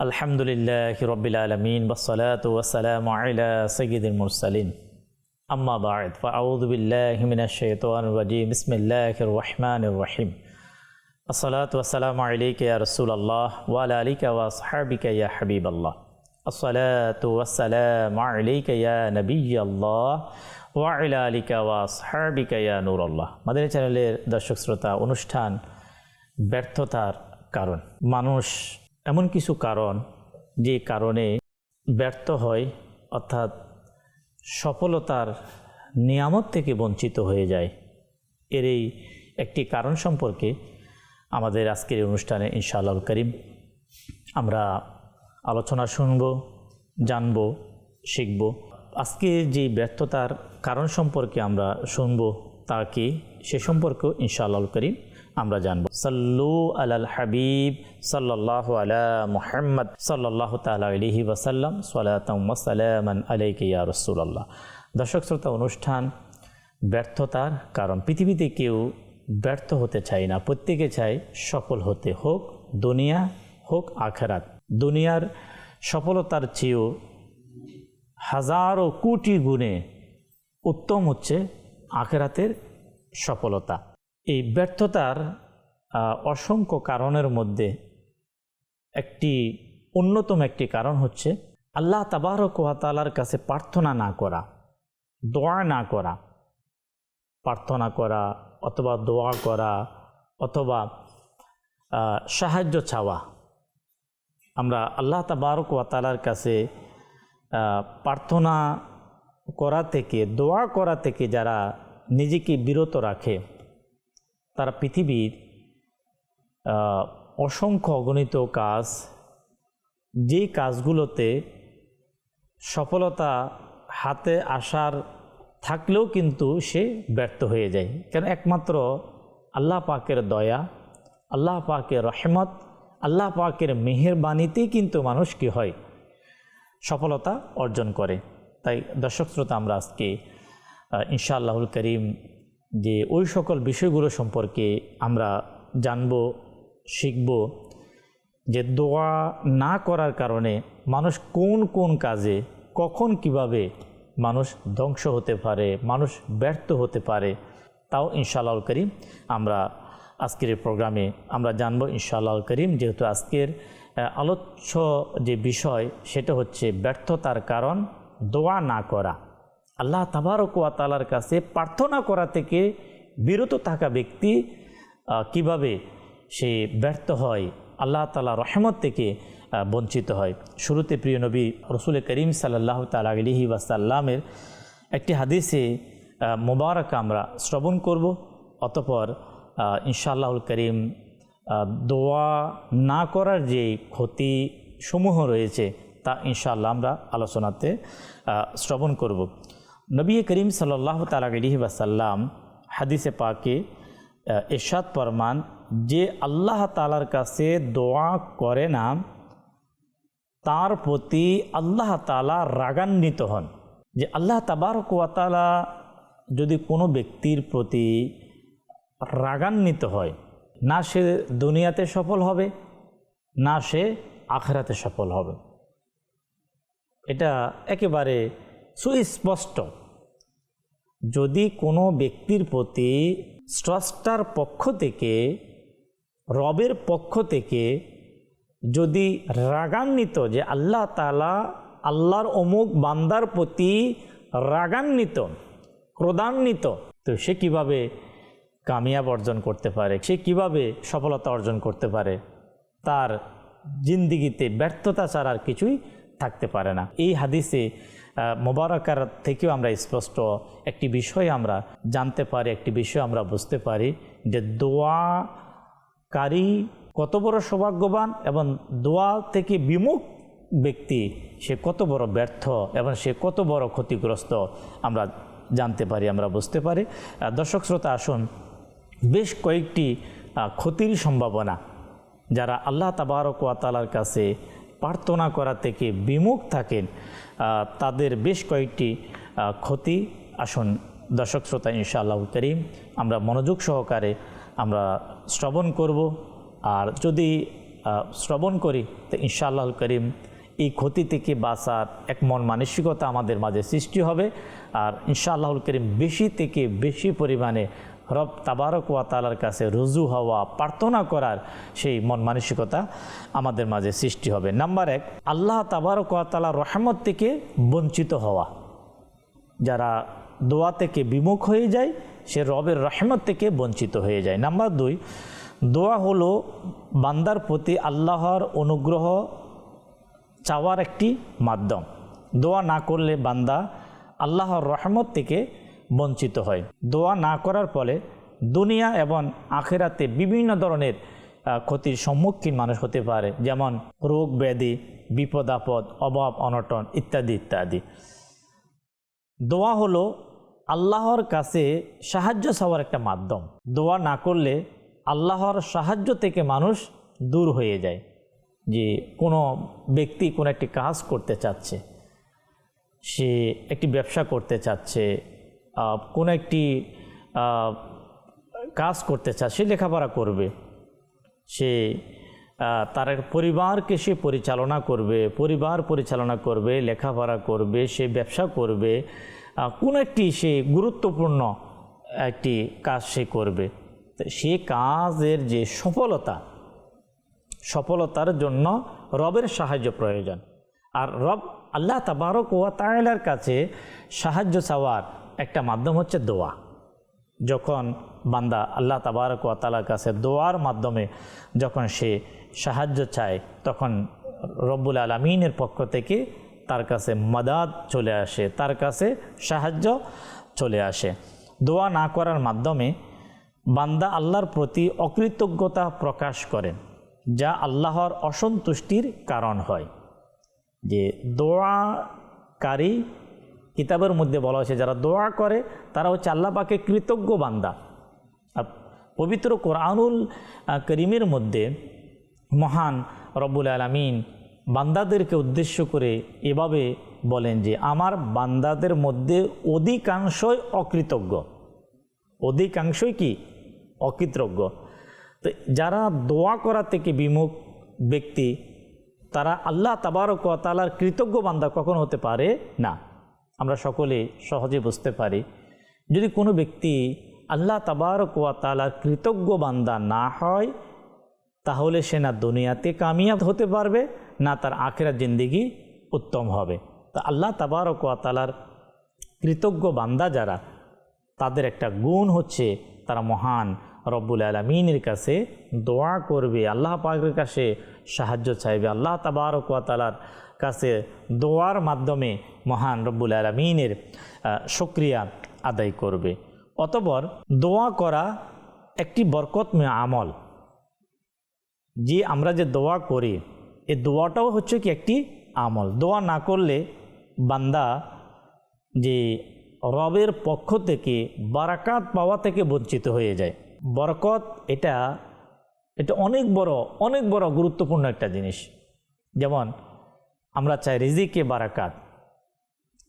আলহামদুলিল্লাহি রাব্বিল আলামিন ওয়াসসালাতু ওয়াসসালামু আলা সাইয়্যিদিল মুরসালিন আম্মা বা'দ ফাআউযু বিল্লাহি মিনাশ শাইতানির রাজীম বিসমিল্লাহির রহমানির রহিম আসসালাতু ওয়াসসালামু আলাইকা ইয়া রাসূলুল্লাহ ওয়া আলা আলিকা ওয়া আসহাবিকা ইয়া হাবিবাল্লাহ আসসালাতু ওয়াসসালামু আলাইকা ইয়া নাবিয়াল্লাহ ওয়া আলা আলিকা ওয়া আসহাবিকা ইয়া নূরাল্লাহ। মাদানী চ্যানেলের দর্শক শ্রোতা, অনুষ্ঠান ব্যর্থতার কারণ। মানুষ এমন কিছু কারণ যে কারণে ব্যর্থ হয়, অর্থাৎ সফলতার নিয়ামত থেকে বঞ্চিত হয়ে যায়। এর এই একটি কারণ সম্পর্কে আমাদের আজকের অনুষ্ঠানে ইনশাআল্লাহুল কারীম আমরা আলোচনা শুনব, জানব, শিখব। আজকে যে ব্যর্থতার কারণ সম্পর্কে আমরা শুনব তা কি, সে সম্পর্কেও ইনশাআল্লাহুল কারীম আমরা জানব। সাল্লু আলাল হাবিব সাল্লাল্লাহু আলা মুহাম্মদ সাল্লাল্লাহু তাআলা আলাইহি ওয়াসাল্লাম সালাতাম ওয়া সালামান আলাইকা ইয়া রাসূলুল্লাহ। দর্শক শ্রোতা, অনুষ্ঠান ব্যর্থতার কারণ। পৃথিবীতে কেউ ব্যর্থ হতে চায় না, প্রত্যেকে চায় সফল হতে, হোক দুনিয়া হোক আখিরাত। দুনিয়ার সফলতার চেয়েও হাজারো কোটি গুণে উত্তম হচ্ছে আখিরাতের সফলতা। এই ব্যর্থতার অসংখ্য কারণের মধ্যে অন্যতম একটি কারণ হচ্ছে আল্লাহ তাবারক ওয়া তাআলার কাছে প্রার্থনা না করা, দোয়া না করা। প্রার্থনা করা অথবা দোয়া করা অথবা সাহায্য চাওয়া। আমরা আল্লাহ তাবারক ওয়া তাআলার কাছে প্রার্থনা করা থেকে, দোয়া করা থেকে যারা নিজেকে বিরত রাখে, তারা পৃথিবীর অসংখ্য অগণিত কাজ, যে কাজগুলোতে সফলতা হাতে আসার থাকলেও কিন্তু সে ব্যর্থ হয়ে যায়। কেন? একমাত্র আল্লাহ পাকের দয়া, আল্লাহ পাকের রহমত, আল্লাহ পাকের মেহেরবানিতেই কিন্তু মানুষ কি হয়, সফলতা অর্জন করে। তাই দর্শক শ্রোতা, আমরা আজকে ইনশাআল্লাহুল কারীম যে ওই সকল বিষয়গুলো সম্পর্কে আমরা জানব, শিখব, যে দোয়া না করার কারণে মানুষ কোন কোন কাজে কখন কিভাবে মানুষ ধ্বংস হতে পারে, মানুষ ব্যর্থ হতে পারে, তাও ইনশাআল্লাহুল কারীম আমরা আজকের প্রোগ্রামে আমরা জানব ইনশাআল্লাহুল কারীম। যেহেতু আজকের আলোচ্য যে বিষয় সেটা হচ্ছে ব্যর্থতার কারণ দোয়া না করা। আল্লাহ তাবারক ওয়া তাআলার কাছে প্রার্থনা করা থেকে বিরত থাকা ব্যক্তি কিভাবে সে ব্যর্থ হয়, আল্লাহ তাআলা রহমত থেকে বঞ্চিত হয়। শুরুতে প্রিয় নবী রাসূল করিম সাল্লাল্লাহু তাআলা আলাইহি ওয়াসাল্লামের একটি হাদিসে মুবারক আমরা শ্রবণ করব, অতঃপর ইনশাআল্লাহুল কারীম দোয়া না করার যে ক্ষতি সমূহ রয়েছে তা ইনশাআল্লাহ আমরা আলোচনাতে শ্রবণ করব। নবী করিম সাল্লাল্লাহু তাআলা আলাইহি ওয়াসাল্লাম হাদিসে পাকে ইরশাদ ফরমান যে আল্লাহ তাআলার কাছে দোয়া করে না, তার প্রতি আল্লাহ তাআলা রাগান্বিত হন। যে আল্লাহ তাবারক ওয়া তাআলা যদি কোনো ব্যক্তির প্রতি রাগান্বিত হয়, না সে দুনিয়াতে সফল হবে, না সে আখিরাতে সফল হবে। এটা একেবারে সুস্পষ্ট। যদি কোনো ব্যক্তির প্রতি স্রষ্টার পক্ষ থেকে, রবের পক্ষ থেকে যদি রাগান্বিত, যে আল্লাহ তাআলা আল্লাহর অমুক বান্দার প্রতি রাগান্বিত, ক্রোধান্বিত, তো সে কিভাবে কামিয়াব অর্জন করতে পারে, সে কিভাবে সফলতা অর্জন করতে পারে? তার জিন্দিগিতে ব্যর্থতা ছাড়া আর কিছুই থাকতে পারে না। এই হাদিসে মোবারকার থেকেও আমরা স্পষ্ট একটি বিষয় আমরা জানতে পারি, একটি বিষয় আমরা বুঝতে পারি, যে দোয়াকারী কত বড় সৌভাগ্যবান এবং দোয়া থেকে বিমুখ ব্যক্তি সে কত বড় ব্যর্থ এবং সে কত বড় ক্ষতিগ্রস্ত আমরা জানতে পারি, আমরা বুঝতে পারি। দর্শক শ্রোতা, আসুন বেশ কয়েকটি ক্ষতির সম্ভাবনা, যারা আল্লাহ তাবারক ওয়া তাআলার কাছে প্রার্থনা করা থেকে বিমুখ থাকেন, তাদের বেশ কয়েকটি ক্ষতি আসুন দর্শক শ্রোতা ইনশাআল্লাহুল কারীম আমরা মনোযোগ সহকারে আমরা শ্রবণ করব। আর যদি শ্রবণ করি, তো ইনশাআল্লাহুল করিম এই ক্ষতি থেকে বাঁচার এক মন মানসিকতা আমাদের মাঝে সৃষ্টি হবে। আর ইনশাআল্লাহুল করিম বেশি থেকে বেশি পরিমাণে রব তাবারক ওয়া তাআলার কাছে রুজু হওয়া, প্রার্থনা করার সেই মন মানসিকতা আমাদের মাঝে সৃষ্টি হবে। নাম্বার 1, আল্লাহ তাবারক ওয়া তাআলার রহমত থেকে বঞ্চিত হওয়া। যারা দোয়া থেকে বিমুখ হয়ে যায় সে রবের রহমত থেকে বঞ্চিত হয়ে যায়। নাম্বার 2, দোয়া হলো বান্দার প্রতি আল্লাহর অনুগ্রহ চাওয়ার একটি মাধ্যম। দোয়া না করলে বান্দা আল্লাহর রহমত থেকে বঞ্চিত হয়। দোয়া না করার ফলে দুনিয়া এবং আখিরাতে বিভিন্ন ধরনের ক্ষতির সম্মুখীন মানুষ হতে পারে, যেমন রোগ ব্যাধি, বিপদ আপদ, অভাব অনটন ইত্যাদি ইত্যাদি। দোয়া হলো আল্লাহর কাছে সাহায্য চাওয়ার একটা মাধ্যম। দোয়া না করলে আল্লাহর সাহায্য থেকে মানুষ দূর হয়ে যায়। যে কোনো ব্যক্তি কোনো একটি কাজ করতে চাচ্ছে, সে একটি ব্যবসা করতে চাচ্ছে, কোনো একটি কাজ করতে চাচ্ছে, সে লেখাপড়া করবে, সে তার পরিবারকে সে পরিচালনা করবে, পরিবার পরিচালনা করবে, লেখাপড়া করবে, সে ব্যবসা করবে, কোনো একটি সে গুরুত্বপূর্ণ একটি কাজ সে করবে। সে কাজের যে সফলতার জন্য রবের সাহায্য প্রয়োজন। আর রব আল্লাহ তাবারক ওয়া তাআলার কাছে সাহায্য চাওয়ার একটা মাধ্যম হচ্ছে দোয়া। যখন বান্দা আল্লাহ তাবারক ওয়া তাআলার কাছে দোয়ার মাধ্যমে যখন সে সাহায্য চায়, তখন রব্বুল আলামিনের পক্ষ থেকে তার কাছে মাদাদ চলে আসে, তার কাছে সাহায্য চলে আসে। দোয়া না করার মাধ্যমে বান্দা আল্লাহর প্রতি অকৃতজ্ঞতা প্রকাশ করেন, যা আল্লাহর অসন্তুষ্টির কারণ হয়। যে দোয়াকারী, কিতাবের মধ্যে বলা হয়েছে যারা দোয়া করে তারা হচ্ছে আল্লাহ পাকে কৃতজ্ঞ বান্দা। পবিত্র কোরআনুল করিমের মধ্যে মহান রব্বুল আলামিন বান্দাদেরকে উদ্দেশ্য করে এভাবে বলেন যে আমার বান্দাদের মধ্যে অধিকাংশই অকৃতজ্ঞ, অধিকাংশই কি অকৃতজ্ঞ। তো যারা দোয়া করা থেকে বিমুখ ব্যক্তি, তারা আল্লাহ তাবারক ওয়া তাআলার কৃতজ্ঞ বান্দা কখনো হতে পারে না। আমরা সকলে সহজে বুঝতে পারি, যদি কোনো ব্যক্তি আল্লাহ তাবারক ওয়া তাআলার কৃতজ্ঞ বান্দা না হয়, তাহলে সে না দুনিয়াতে কামিয়াব হতে পারবে, না তার আখিরাত জিন্দেগি উত্তম হবে। তা আল্লাহ তাবারক ওয়া তাআলার কৃতজ্ঞ বান্দা যারা, তাদের একটা গুণ হচ্ছে তারা মহান রব্বুল আলামিনের কাছে দোয়া করবে, আল্লাহ পাকের কাছে সাহায্য চাইবে, আল্লাহ তাবারক ওয়া তাআলার কাছে দোয়ার মাধ্যমে মহান রব্বুল আলামিনের শুকরিয়া আদায় করবে। অতঃপর দোয়া করা একটি বরকতময় আমল। যে আমরা যে দোয়া করি, এই দোয়াটাও হচ্ছে কি একটি আমল। দোয়া না করলে বান্দা যে রবের পক্ষ থেকে বারাকাত পাওয়া থেকে বঞ্চিত হয়ে যায়। বরকত এটা অনেক বড় গুরুত্বপূর্ণ একটা জিনিস। যেমন আমরা চাই রিজিকে বারাকাত,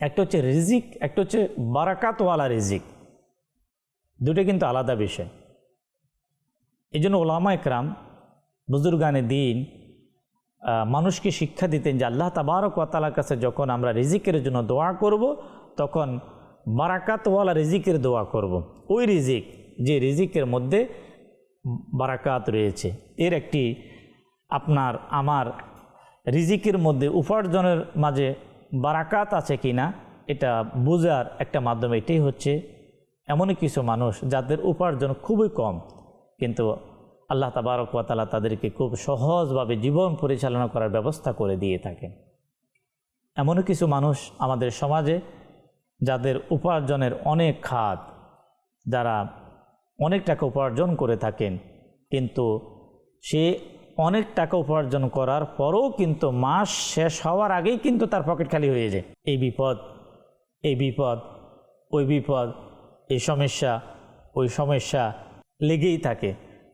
একটা হচ্ছে রিজিক, একটা হচ্ছে বারাকাতওয়ালা রিজিক, দুটো কিন্তু আলাদা বিষয়। এই জন্য ওলামা একরাম, বুজুর্গানে দিন মানুষকে শিক্ষা দিতেন যে আল্লাহ তাবারক ওয়া তাআলার কাছে যখন আমরা রিজিকের জন্য দোয়া করব, তখন বারাকাতওয়ালা রিজিকের দোয়া করব। ওই রিজিক, যে রিজিকের মধ্যে বারাকাত রয়েছে, এর একটি আপনার আমার রিজিকের মধ্যে উপার্জনের মাঝে বারাকাত আছে কিনা এটা বোঝার একটা মাধ্যম এটাই হচ্ছে এমনই কিছু মানুষ যাদের উপার্জন খুবই কম, কিন্তু আল্লাহ তাবারক ওয়া তাআলা তাদেরকে খুব সহজভাবে জীবন পরিচালনা করার ব্যবস্থা করে দিয়ে থাকেন। এমনও কিছু মানুষ আমাদের সমাজে যাদের উপার্জনের অনেক খাত, যারা অনেক টাকা উপার্জন করে থাকেন, কিন্তু সে অনেক টাকা উপার্জন করার পরও কিন্তু মাস শেষ হওয়ার আগেই কিন্তু তার পকেট খালি হয়ে যায়। এই বিপদ, ওই বিপদ, এই সমস্যা, ওই সমস্যা লেগেই থাকে।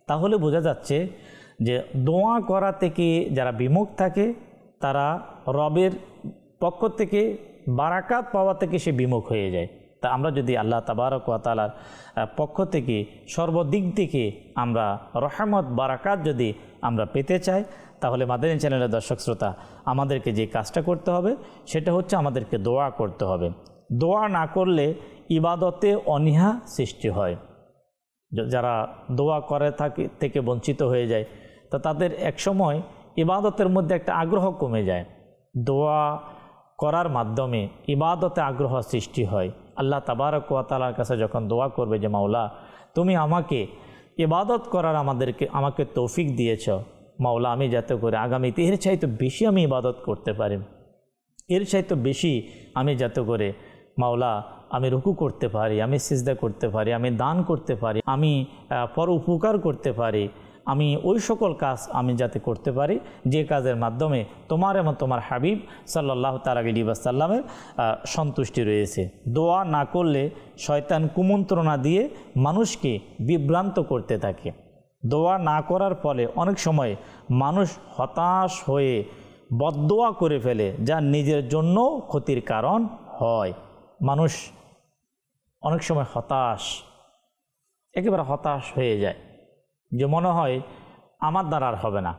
তাহলে বোঝা যাচ্ছে যে দোয়া করা থেকে যারা বিমুখ থাকে, তারা রবের পক্ষ থেকে বারাকাত পাওয়া থেকে সে বিমুখ হয়ে যায়। তা আমরা যদি আল্লাহ তাবারক ওয়া তাআলার পক্ষ থেকে সর্বদিক থেকে আমরা রহমত বারাকাত যদি আমরা পেতে চাই, তাহলে মাদানী চ্যানেলের দর্শক শ্রোতা, আমাদেরকে যে কাজটা করতে হবে সেটা হচ্ছে আমাদেরকে দোয়া করতে হবে। দোয়া না করলে ইবাদতে অনীহা সৃষ্টি হয়। যারা দোয়া করে থেকে বঞ্চিত হয়ে যায়, তো তাদের একসময় ইবাদতের মধ্যে একটা আগ্রহ কমে যায়। দোয়া করার মাধ্যমে ইবাদতে আগ্রহ সৃষ্টি হয়। আল্লাহ তাবারক ওয়া তাআলার কাছে যখন দোয়া করবে যে মাওলা তুমি আমাকে ইবাদত করার আমাকে তৌফিক দিয়েছ, মাওলা আমি যাতে করে আগামীতে এর চাইতে বেশি আমি ইবাদত করতে পারি, এর চাইতে বেশি আমি যাতে করে মাওলা আমি রুকু করতে পারি, আমি সিজদা করতে পারি, আমি দান করতে পারি, আমি পর উপকার করতে পারি, আমি ওই সকল কাজ আমি যাতে করতে পারি যে কাজের মাধ্যমে তোমার এবং তোমার হাবিব সাল্লাল্লাহু তাআলা আলাইহি ওয়াসাল্লামের সন্তুষ্টি রয়েছে। দোয়া না করলে শয়তান কুমন্ত্রণা দিয়ে মানুষকে বিভ্রান্ত করতে থাকে। দোয়া না করার ফলে অনেক সময় মানুষ হতাশ হয়ে বদদোয়া করে ফেলে, যা নিজের জন্য ক্ষতির কারণ হয়। মানুষ অনেক সময় একেবারে হতাশ হয়ে যায়, যে মনে হয় আমার দ্বারা আর হবে না,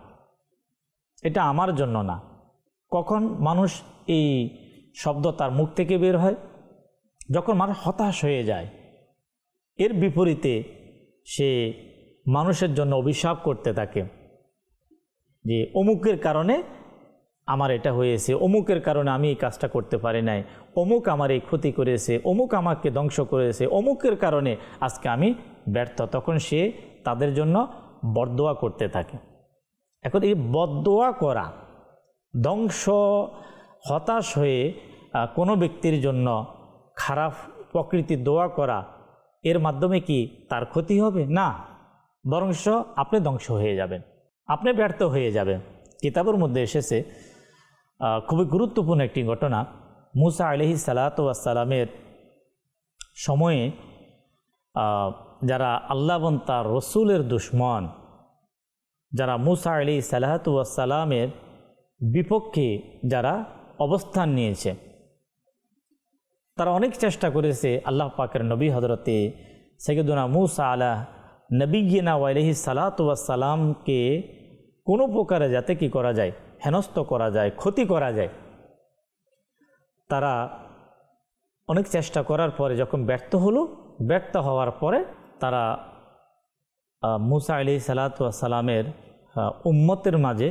এটা আমার জন্য না। কখন মানুষ এই শব্দ তার মুখ থেকে বের হয়? যখন মানুষ হতাশ হয়ে যায়। এর বিপরীতে সে মানুষের জন্য অভিশাপ করতে থাকে, যে অমুকের কারণে আমার এটা হয়েছে, অমুকের কারণে আমি এই কাজটা করতে পারি নাই, অমুক আমার এই ক্ষতি করেছে, অমুক আমাকে ধ্বংস করেছে, অমুকের কারণে আজকে আমি ব্যর্থ। তখন সে তাদের জন্য বদদোয়া করতে থাকে। এখন এই বদদোয়া করা, ধ্বংস, হতাশ হয়ে কোনো ব্যক্তির জন্য খারাপ প্রকৃতির দোয়া করা, এর মাধ্যমে কি তার ক্ষতি হবে? না, বরঞ্চ আপনি ধ্বংস হয়ে যাবেন, আপনি ব্যর্থ হয়ে যাবেন। কিতাবের মধ্যে এসেছে খুবই গুরুত্বপূর্ণ একটি ঘটনা। মুসা আলাইহিস সালাতু ওয়াস সালামের সময়ে যারা আল্লাহ এবং তার রসুলের দুশমন, যারা মুসা আলাইহিস সালাতু ওয়াস সালামের বিপক্ষে যারা অবস্থান নিয়েছে, তারা অনেক চেষ্টা করেছে আল্লাহ পাকের নবী হযরতে সাইয়্যিদুনা মুসা আলা নবিয়্যিনা ওয়া আলাইহিস সালাতু ওয়াস সালামকে কোনো প্রকারে যাতে কি করা যায়, হেনস্থ করা যায়, ক্ষতি করা যায়। তারা অনেক চেষ্টা করার পরে যখন ব্যর্থ হওয়ার পরে তারা মুসা আলাইহিস সালাতু ওয়াস সালামের উম্মতের মাঝে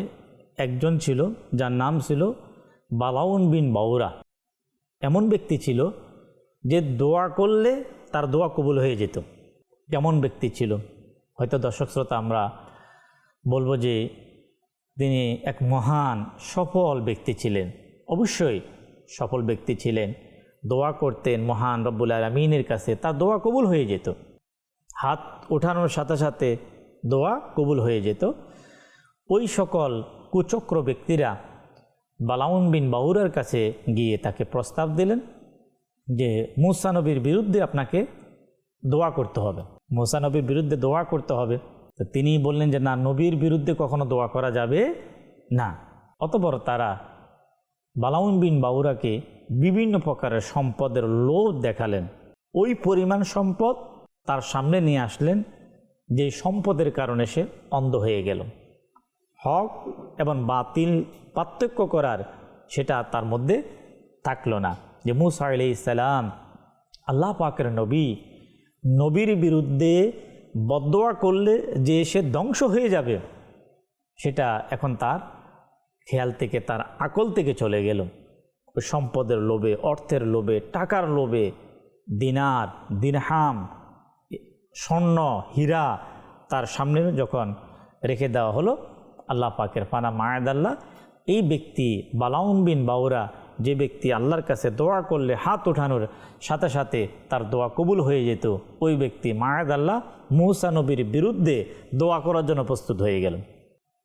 একজন ছিল যার নাম ছিল বালাউন বিন বাউরা। এমন ব্যক্তি ছিল যে দোয়া করলে তার দোয়া কবুল হয়ে যেত। কেমন ব্যক্তি ছিল? হয়তো দর্শক শ্রোতা আমরা বলবো যে তিনি এক মহান সফল ব্যক্তি ছিলেন। অবশ্যই সফল ব্যক্তি ছিলেন, দোয়া করতেন মহান রব্বুল আলামিনের কাছে, তার দোয়া কবুল হয়ে যেত। হাত ওঠানোর সাথে সাথে দোয়া কবুল হয়ে যেত। ওই সকল কুচক্র ব্যক্তিরা বালাউন বিন বাউরার কাছে গিয়ে তাকে প্রস্তাব দিলেন যে মুসা নবীর বিরুদ্ধে আপনাকে দোয়া করতে হবে, মুসা নবীর বিরুদ্ধে দোয়া করতে হবে। তো তিনি বললেন যে না, নবীর বিরুদ্ধে কখনো দোয়া করা যাবে না। অতঃপর তারা বালাউন বিন বাউরাকে বিভিন্ন প্রকারের সম্পদের লোভ দেখালেন। ওই পরিমাণ সম্পদ তার সামনে নিয়ে আসলেন যে সম্পদের কারণে সে অন্ধ হয়ে গেল। হক এবং বাতিল পার্থক্য করার সেটা তার মধ্যে থাকলো না। যে মুসা আলাইহিস সালাম আল্লাহ পাকের নবীর বিরুদ্ধে বদদোয়া করলে যে সে ধ্বংস হয়ে যাবে, সেটা এখন তার খেয়াল থেকে, তার আকল থেকে চলে গেল। ওই সম্পদের লোভে, অর্থের লোভে, টাকার লোভে, দিনার, দিরহাম, স্বর্ণ, হীরা তার সামনে যখন রেখে দেওয়া হলো, আল্লাহ পাকের ফানা মায়াদাল্লাহ, এই ব্যক্তি বালাউন বিন বাউরা, যে ব্যক্তি আল্লাহর কাছে দোয়া করলে হাত ওঠানোর সাথে সাথে তার দোয়া কবুল হয়ে যেত, ওই ব্যক্তি মায়াদাল্লাহ মুসা নবীর বিরুদ্ধে দোয়া করার জন্য প্রস্তুত হয়ে গেল।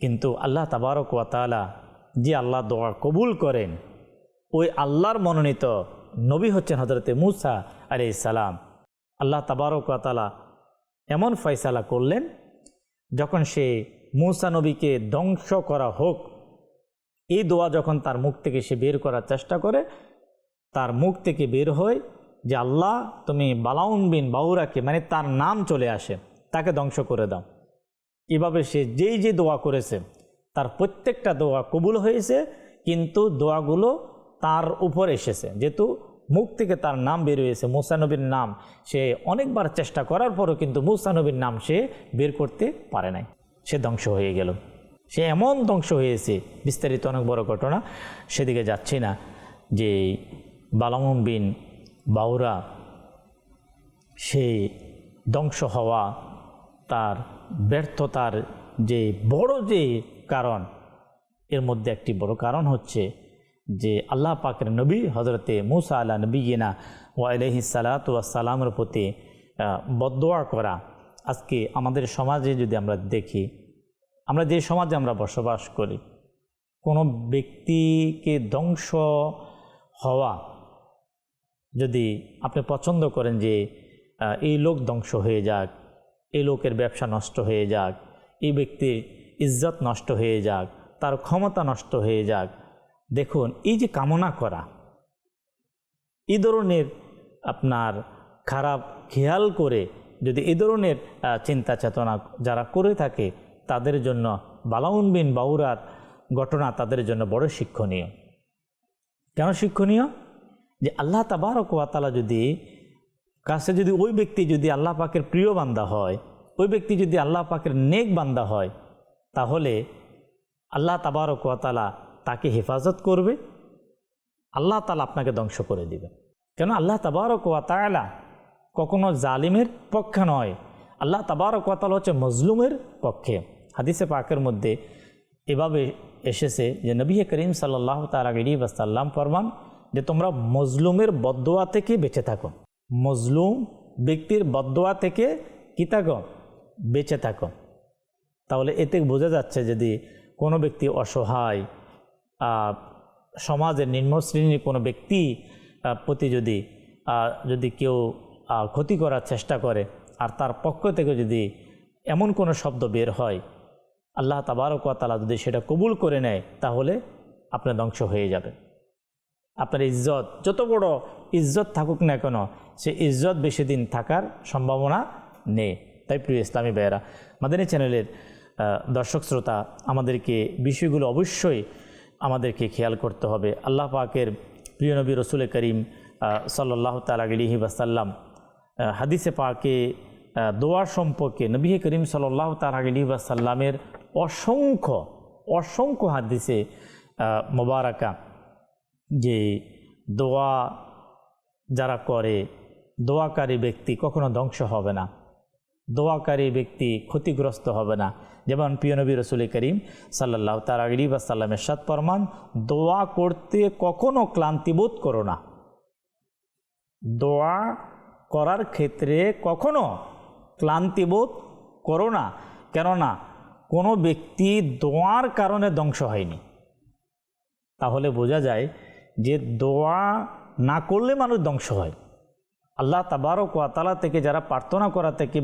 কিন্তু আল্লাহ তাবারক ওয়া তাআলা, যে আল্লাহ দোয়া কবুল করেন, ওই আল্লাহর মনোনীত নবী হচ্ছেন হযরতে মুসা আলাইহিস সালাম। আল্লাহ তাবারক ওয়া তাআলা এমন ফয়সালা করলেন, যখন সে মুসা নবীকে ধ্বংস করা হোক, এই দোয়া যখন তার মুখ থেকে সে বের করার চেষ্টা করে, তার মুখ থেকে বের হয় যে আল্লাহ তুমি বালাউন বিন বাউরাকে, মানে তার নাম চলে আসে, তাকে ধ্বংস করে দাও। এভাবে সে যেই যে দোয়া করেছে তার প্রত্যেকটা দোয়া কবুল হয়েছে, কিন্তু দোয়াগুলো তার উপর এসেছে, যেহেতু মুখ থেকে তার নাম বের হয়েছে, মুসা নবীর নাম, সে অনেকবার চেষ্টা করার পরও কিন্তু মুসা নবীর নাম সে বের করতে পারে নাই, সে ধ্বংস হয়ে গেল। সে এমন ধ্বংস হয়েছে, বিস্তারিত অনেক বড় ঘটনা, সেদিকে যাচ্ছি না, যে বালাম বিন বাউরা সে ধ্বংস হওয়া, তার ব্যর্থতার যে বড় যে কারণ, এর মধ্যে একটি বড় কারণ হচ্ছে যে আল্লাহ পাকের নবী হজরতে মুসা আলা নবীনা ওয়া আলাইহিস সালাতু ওয়াস সালামের প্রতি বদদোয়া করা। আজকে আমাদের সমাজে যদি আমরা দেখি, আমরা যে সমাজে আমরা বসবাস করি, কোনো ব্যক্তিকে ধ্বংস হওয়া যদি আপনি পছন্দ করেন যে এই লোক ধ্বংস হয়ে যাক, এই লোকের ব্যবসা নষ্ট হয়ে যাক, এই ব্যক্তির ইজ্জত নষ্ট হয়ে যাক, তার ক্ষমতা নষ্ট হয়ে যাক, দেখুন এই যে কামনা করা, এই ধরনের আপনার খারাপ খেয়াল করে যদি এই ধরনের চিন্তা চেতনা যারা করে থাকে, তাদের জন্য বালাউন বিন বাউরার ঘটনা তাদের জন্য বড় শিক্ষণীয়। কেন শিক্ষণীয়? যে আল্লাহ তাবারক ওয়া তাআলা যদি কাছে যদি ওই ব্যক্তি যদি আল্লাহ পাকের প্রিয় বান্দা হয়, ওই ব্যক্তি যদি আল্লাহ পাকের নেক বান্দা হয়, তাহলে আল্লাহ তাবারক ওয়া তাআলা তাকে হেফাজত করবে, আল্লাহ তাআলা আপনাকে ধ্বংস করে দিবে। কেন? আল্লাহ তাবারক ওয়া তাআলা কখনো জালিমের পক্ষে নয়, আল্লাহ তাবারক ওয়া তাআলা হচ্ছে মজলুমের পক্ষে। হাদিসে পাকের মধ্যে এভাবে এসেছে যে নবী করিম সাল্লাল্লাহু তাআলা আলাইহি ওয়াসাল্লাম ফরমান যে তোমরা মজলুমের বদদোয়া থেকে বেঁচে থাকো, মজলুম ব্যক্তির বদদোয়া থেকে কি থাকো? বেঁচে থাকো। তাহলে এতে বোঝা যাচ্ছে যদি কোনো ব্যক্তি অসহায়, সমাজের নিম্ন শ্রেণীর কোনো ব্যক্তি প্রতি যদি কেউ ক্ষতি করার চেষ্টা করে, আর তার পক্ষ থেকে যদি এমন কোনো শব্দ বের হয়, আল্লাহ তাবারক ওয়া তাআলা যদি সেটা কবুল করে নেয়, তাহলে আপনার ধ্বংস হয়ে যাবে। আপনার ইজ্জত যত বড় ইজ্জত থাকুক না কেন, সে ইজ্জত বেশি দিন থাকার সম্ভাবনা নেই। তাই প্রিয় ইসলামী ভাইয়েরা, মাদানী চ্যানেলের দর্শক শ্রোতা, আমাদেরকে বিষয়গুলো অবশ্যই আমাদেরকে খেয়াল করতে হবে। আল্লাহ পাকের প্রিয় নবী রসুল করিম সাল্লাল্লাহু তাআলা আলাইহি ওয়াসাল্লাম হাদিসে পাকে দোয়া সম্পর্কে নবী করিম সাল্লাল্লাহু তাআলা আলাইহি ওয়াসাল্লামের অসংখ্য হাদিসে মোবারকা যে দোয়া যারা করে, দোয়াকারী ব্যক্তি কখনো ধ্বংস হবে না, দোয়াকারী ব্যক্তি ক্ষতিগ্রস্ত হবে না। যেমন প্রিয় নবী রসুল করিম সাল্লাল্লাহু তাআলা আলাইহি ওয়াসাল্লামের ইরশাদ ফরমান, দোয়া করতে কখনো ক্লান্তিবোধ করো না, দোয়া করার ক্ষেত্রে কখনো ক্লান্তিবোধ করো না। কেননা কোনো ব্যক্তি দোয়ার কারণে ধ্বংস হয়নি। তাহলে বোঝা যায় যে দোয়া না করলে মানুষ ধ্বংস হয়। আল্লাহ তাবারক ওয়া তাআলা থেকে যারা প্রার্থনা করা থেকে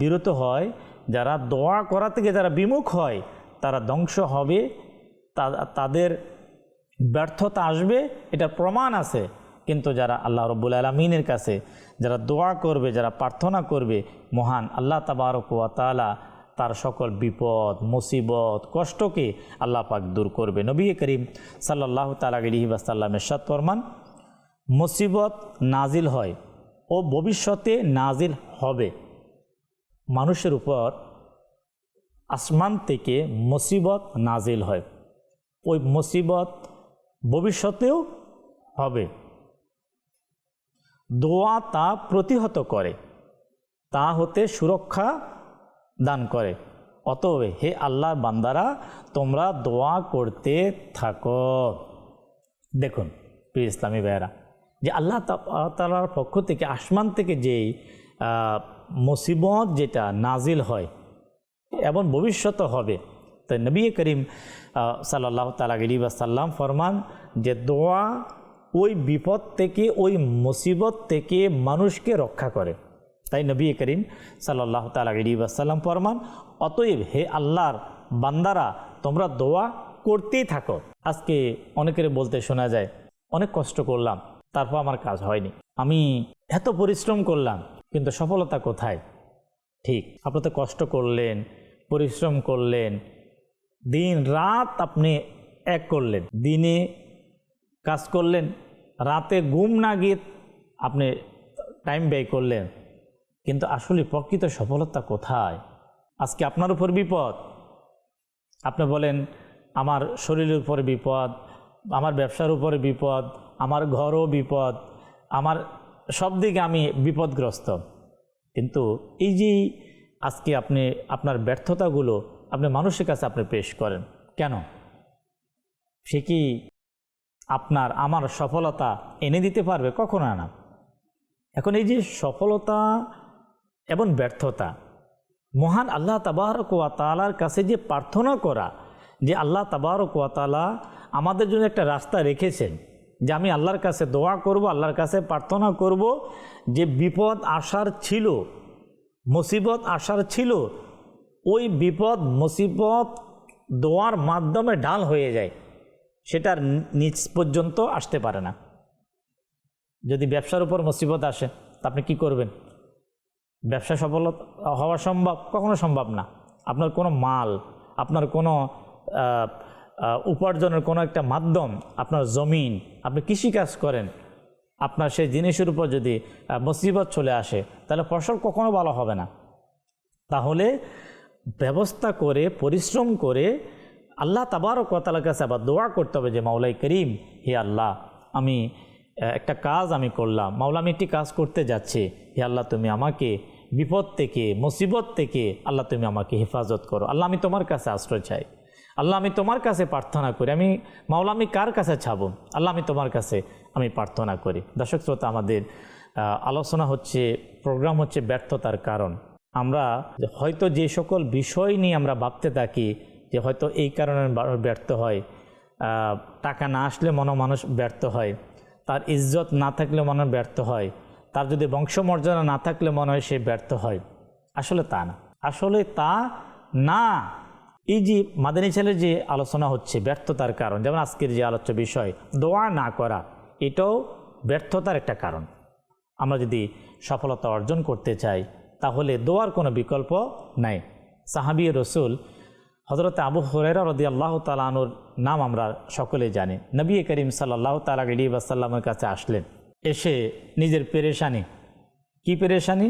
বিরত হয়, যারা দোয়া করা থেকে যারা বিমুখ হয়, তারা ধ্বংস হবে, তাদের ব্যর্থতা আসবে, এটা প্রমাণ আছে। কিন্তু যারা আল্লাহ রাব্বুল আলামিনের কাছে যারা দোয়া করবে, যারা প্রার্থনা করবে, মহান আল্লাহ তাবারক ওয়া তাআলা তার সকল বিপদ, মুসিবত, কষ্টকে আল্লাহ পাক দূর করবে। নবী করিম সাল্লাল্লাহু তাআলা আলাইহি ওয়াসাল্লামের ইরশাদ ফরমান, মুসিবত নাজিল হয় ও ভবিষ্যতে নাজিল হবে। মানুষের উপর আসমান থেকে মুসিবত নাজিল হয়, ওই মুসিবত ভবিষ্যতেও হবে। দোয়া তা প্রতিহত করে, তা হতে সুরক্ষা দান করে। অতএব হে আল্লাহর বান্দারা, তোমরা দোয়া করতে থাকো। দেখুন প্রিয় ইসলামী ভাইয়েরা, যে আল্লাহ তাআলার পক্ষ থেকে আসমান থেকে যেই মুসিবত যেটা নাজিল হয় এবং ভবিষ্যতে হবে, তাই নবী করিম সাল্লাল্লাহু তাআলা আলাইহি ওয়াসাল্লাম ফরমান যে দোয়া ওই বিপদ থেকে, ওই মুসিবত থেকে মানুষকে রক্ষা করে। তাই নবী করিম সাল্লাল্লাহু তাআলা আলাইহি ওয়াসাল্লাম ফরমান, অতএব হে আল্লাহর বান্দারা, তোমরা দোয়া করতেই থাকো। আজকে অনেকের বলতে শোনা যায়, অনেক কষ্ট করলাম তারপর আমার কাজ হয়নি, আমি এত পরিশ্রম করলাম কিন্তু সফলতা কোথায়? ঠিক, আপনি তো কষ্ট করলেন, পরিশ্রম করলেন, দিন রাত আপনি এক করলেন, দিনে কাজ করলেন, রাতে ঘুম না গিয়ে আপনি টাইম ব্যয় করলেন, কিন্তু আসলে প্রকৃত সফলতা কোথায়? আজকে আপনার উপর বিপদ, আপনি বলেন আমার শরীরের উপরে বিপদ, আমার ব্যবসার উপরে বিপদ, আমার ঘরও বিপদ, আমার সব দিকে আমি বিপদগ্রস্ত। কিন্তু এই যে আজকে আপনি আপনার ব্যর্থতাগুলো আপনি মানুষের কাছে আপনি পেশ করেন কেন? সে কি আপনার আমার সফলতা এনে দিতে পারবে? কখনো না। এখন এই যে সফলতা এবং ব্যর্থতা, মহান আল্লাহ তাবারক ওয়া তাআলার কাছে যে প্রার্থনা করা, যে আল্লাহ তাবারক ওয়া তাআলা আমাদের জন্য একটা রাস্তা রেখেছেন, যে আমি আল্লাহর কাছে দোয়া করব, আল্লাহর কাছে প্রার্থনা করব, যে বিপদ আসার ছিল, মুসিবত আসার ছিল, ওই বিপদ মুসিবত দোয়ার মাধ্যমে ঢাল হয়ে যায়, সেটার নিচ পর্যন্ত আসতে পারে না। যদি ব্যবসার উপর মুসিবত আসে তা আপনি কী করবেন? ব্যবসা সফল হওয়া সম্ভব? কখনো সম্ভব না। আপনার কোনো মাল, আপনার কোনো উপার্জনের কোনো একটা মাধ্যম, আপনার জমিন, আপনি কৃষিকাজ করেন, আপনার সেই জিনিসের উপর যদি মুসিবত চলে আসে তাহলে ফসল কখনো ভালো হবে না। তাহলে ব্যবস্থা করে পরিশ্রম করে আল্লাহ তাবারক ওয়া তাআলার কাছে আবার দোয়া করতে হবে যে মাওলাই করিম, হে আল্লাহ, আমি একটা কাজ আমি করলাম, মাওলা আমি একটি কাজ করতে যাচ্ছি, হে আল্লাহ তুমি আমাকে বিপদ থেকে মুসিবত থেকে আল্লাহ তুমি আমাকে হেফাজত করো। আল্লাহ আমি তোমার কাছে আশ্রয় চাই, আল্লাহ আমি তোমার কাছে প্রার্থনা করি, আমি মাওলা আমি কার কাছে চাবো? আল্লাহ আমি তোমার কাছে আমি প্রার্থনা করি। দর্শক শ্রোতা, আমাদের আলোচনা হচ্ছে, প্রোগ্রাম হচ্ছে ব্যর্থতার কারণ। আমরা হয়তো যে সকল বিষয় নিয়ে আমরা ভাবতে থাকি যে হয়তো এই কারণে ব্যর্থ হয়, টাকা না আসলে মানুষ ব্যর্থ হয়, তার ইজ্জত না থাকলে মনে ব্যর্থ হয়, তার যদি বংশমর্যাদা না থাকলে মনে হয় সে ব্যর্থ হয়। আসলে তা না, আসলে তা না। এই যে মাদানী ছেলের যে আলোচনা হচ্ছে ব্যর্থতার কারণ, যেমন আজকের যে আলোচ্য বিষয় দোয়া না করা, এটাও ব্যর্থতার একটা কারণ। আমরা যদি সফলতা অর্জন করতে চাই তাহলে দোয়ার কোনো বিকল্প নাই। সাহাবী রসুল হযরত আবু হুরায়রা রাদিয়াল্লাহু তাআলা আনহুর নাম আমরা সকলে জানি। নবী করিম সাল্লাল্লাহু তাআলা আলাইহি ওয়াসাল্লামের কাছে আসলেন, এসে নিজের পেরেশানি, কি পেরেশানি?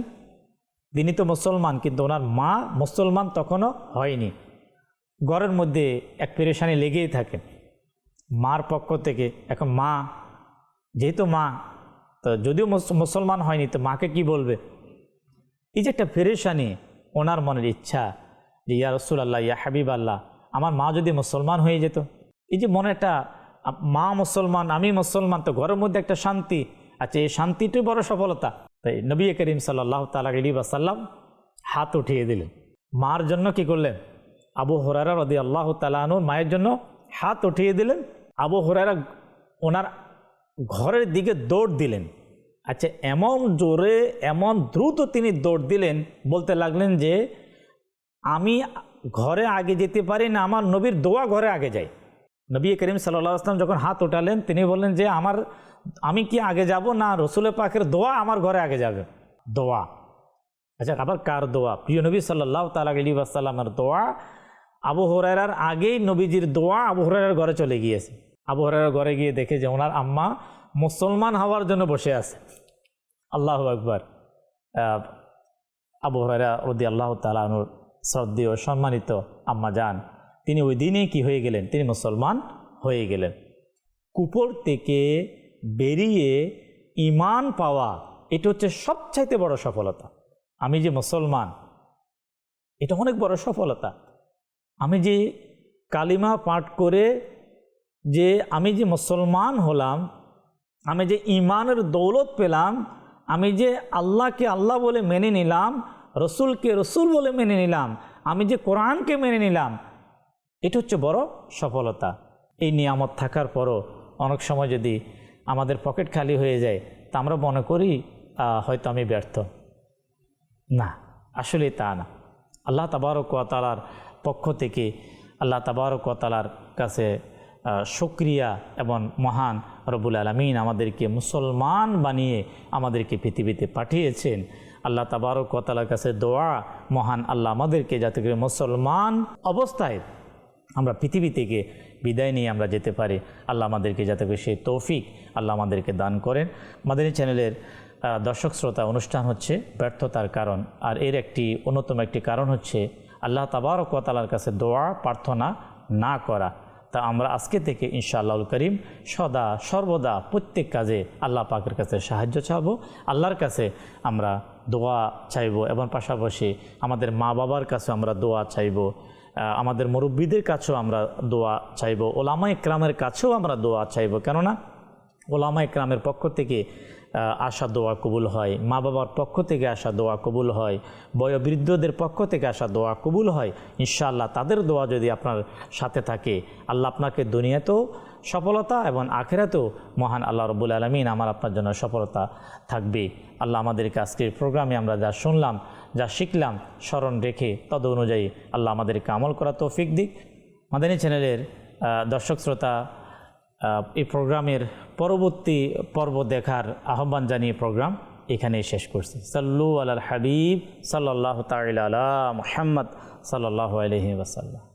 তিনি তো মুসলমান, কিন্তু ওনার মা মুসলমান তখনও হয়নি। ঘরের মধ্যে এক পেরেশানি লেগেই থাকে মার পক্ষ থেকে। এখন মা যেহেতু মা, তো যদিও মুসলমান হয়নি, তো মাকে কি বলবে? এই যে একটা পেরেশানি, ওনার মনের ইচ্ছা যে ইয়া রাসূলুল্লাহ, ইয়া হাবিব আল্লাহ, আমার মা যদি মুসলমান হয়ে যেত। এই যে মনে একটা, মা মুসলমান, আমি মুসলমান, তো ঘরের মধ্যে একটা শান্তি। আচ্ছা, এই শান্তিটাই বড় সফলতা। তাই নবী করিম সাল্লাল্লাহু তাআলা আলাইহি ওয়াসাল্লাম হাত উঠিয়ে দিলেন। মার জন্য কি করলেন? আবু হুরায়রা রাদিয়াল্লাহু তাআলা আনহুর মায়ের জন্য হাত উঠিয়ে দিলেন। আবু হুরায়রা ওনার ঘরের দিকে দৌড় দিলেন। আচ্ছা, এমন জোরে, এমন দ্রুত তিনি দৌড় দিলেন, বলতে লাগলেন যে আমি ঘরে আগে যেতে পারি না, আমার নবীর দোয়া ঘরে আগে যায়। নবী করিম সাল্লাল্লাহু আলাইহি ওয়াসাল্লাম যখন হাত উঠালেন, তিনি বললেন যে আমি কি আগে যাব না রসুল পাকের দোয়া আমার ঘরে আগে যাবে? দোয়া। আচ্ছা, আবার কার দোয়া? প্রিয় নবী সাল্লাল্লাহু তাআলা আলাইহি ওয়াসাল্লামের দোয়া। আবু হুরায়রার আগেই নবীজির দোয়া আবু হুরায়রার ঘরে চলে গিয়েছে। আবু হুরায়রার ঘরে গিয়ে দেখে যে ওনার আম্মা মুসলমান হওয়ার জন্য বসে আছে। আল্লাহু আকবার। আবু হুরায়রা রাদিয়াল্লাহু তাআলা আনহুর শ্রদ্ধেয় সম্মানিত আম্মা জান, তিনি ওই দিনেই কি হয়ে গেলেন? তিনি মুসলমান হয়ে গেলেন। কুফর থেকে বেরিয়ে ঈমান পাওয়া, এটা হচ্ছে সবচাইতে বড় সফলতা। আমি যে মুসলমান, এটা অনেক বড় সফলতা। আমি যে কালিমা পাঠ করে যে আমি যে মুসলমান হলাম, আমি যে ঈমানের দৌলত পেলাম, আমি যে আল্লাহকে আল্লাহ বলে মেনে নিলাম, রসুলকে রসুল বলে মেনে নিলাম, আমি যে কোরআনকে মেনে নিলাম, এটা হচ্ছে বড় সফলতা। এই নিয়ামত থাকার পরও অনেক সময় যদি আমাদের পকেট খালি হয়ে যায়, তা আমরা মনে করি হয়তো আমি ব্যর্থ। না, আসলে তা না। আল্লাহ তাবারক ওয়া তাআলার পক্ষ থেকে আল্লাহ তাবারক ওয়া তাআলার কাছে শুকরিয়া এবং মহান রব্বুল আলামিন আমাদেরকে মুসলমান বানিয়ে আমাদেরকে পৃথিবীতে পাঠিয়েছেন। আল্লাহ তাবারক ওয়া তাআলার কাছে দোয়া, মহান আল্লাহ আমাদেরকে যাতে করে মুসলমান অবস্থায় আমরা পৃথিবী থেকে বিদায় নিয়ে আমরা যেতে পারি। আল্লাহ আমাদেরকে যাতে করে সেই তৌফিক আল্লাহ আমাদেরকে দান করেন। মাদানী চ্যানেলের দর্শক শ্রোতা, অনুষ্ঠান হচ্ছে ব্যর্থতার কারণ, আর এর অন্যতম একটি কারণ হচ্ছে আল্লাহ তাবারক ওয়া তাআলার কাছে দোয়া প্রার্থনা না করা। তা আমরা আজকে থেকে ইনশাআল্লাহুল করিম সদা সর্বদা প্রত্যেক কাজে আল্লাহ পাকের কাছে সাহায্য চাইবো, আল্লাহর কাছে আমরা দোয়া চাইব, এবং পাশাপাশি আমাদের মা বাবার কাছে আমরা দোয়া চাইব, আমাদের মুরব্বীদের কাছেও আমরা দোয়া চাইব, ওলামা ইকরামের কাছেও আমরা দোয়া চাইব। কেননা ওলামা ইকরামের পক্ষ থেকে আসা দোয়া কবুল হয়, মা বাবার পক্ষ থেকে আসা দোয়া কবুল হয়, বয়োবৃদ্ধদের পক্ষ থেকে আসা দোয়া কবুল হয়। ইনশাআল্লাহ তাদের দোয়া যদি আপনার সাথে থাকে, আল্লাহ আপনাকে দুনিয়াতেও সফলতা এবং আখিরাতেও মহান আল্লাহ রব্বুল আলামিন আমার আপনার জন্য সফলতা থাকবে। আল্লাহ আমাদেরকে আজকের প্রোগ্রামে আমরা যা শুনলাম, যা শিখলাম, স্মরণ রেখে তদ অনুযায়ী আল্লাহ আমাদেরকে আমল করা তৌফিক দিক। মাদানী চ্যানেলের দর্শক শ্রোতা, এই প্রোগ্রামের পরবর্তী পর্ব দেখার আহ্বান জানিয়ে প্রোগ্রাম এখানেই শেষ করছি। সাল্লু আলাল হাবিব সাল্লাল্লাহু তাআলা আলা মুহাম্মদ সাল্লাল্লাহু আলাইহি ওয়াসাল্লাম।